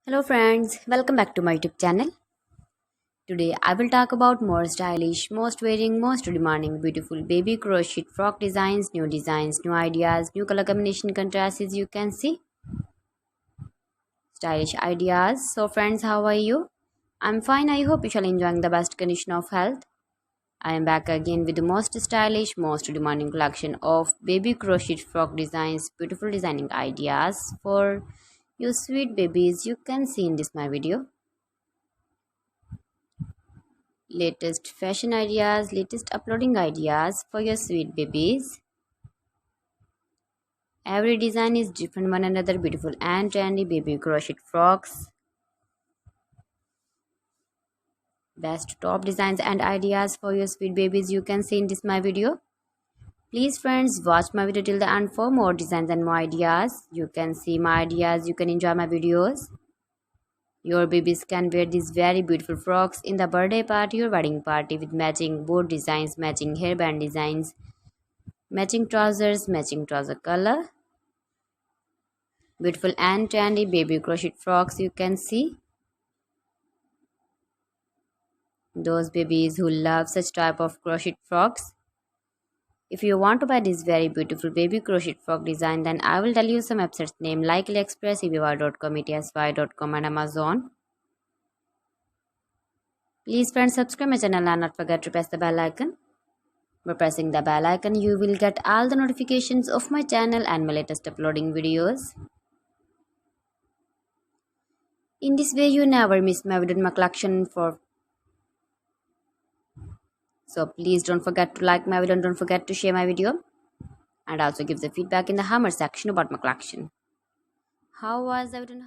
Hello friends, welcome back to my YouTube channel. Today I will talk about more stylish, most wearing, most demanding, beautiful baby crochet frock designs, new ideas, new color combination contrasts as you can see. Stylish ideas. So friends, how are you? I'm fine. I hope you shall enjoying the best condition of health. I am back again with the most stylish, most demanding collection of baby crochet frock designs, beautiful designing ideas for you sweet babies. You can see in this my video. Latest fashion ideas, latest uploading ideas for your sweet babies. Every design is different one another, beautiful and trendy baby crochet frocks. Best top designs and ideas for your sweet babies you can see in this my video. Please friends, watch my video till the end for more designs and more ideas. You can see my ideas, you can enjoy my videos. Your babies can wear these very beautiful frocks in the birthday party or wedding party with matching board designs, matching hairband designs, matching trousers, matching trouser color. Beautiful and trendy baby crochet frocks you can see. Those babies who love such type of crochet frocks. If you want to buy this very beautiful baby crochet frock design, then I will tell you some websites name like AliExpress, eBay.com, ETSY.com and Amazon. Please friends, subscribe my channel and not forget to press the bell icon. By pressing the bell icon, you will get all the notifications of my channel and my latest uploading videos. In this way, you never miss my video in my collection for. So please don't forget to like my video and don't forget to share my video. And also give the feedback in the hammer section about my collection. How was the video?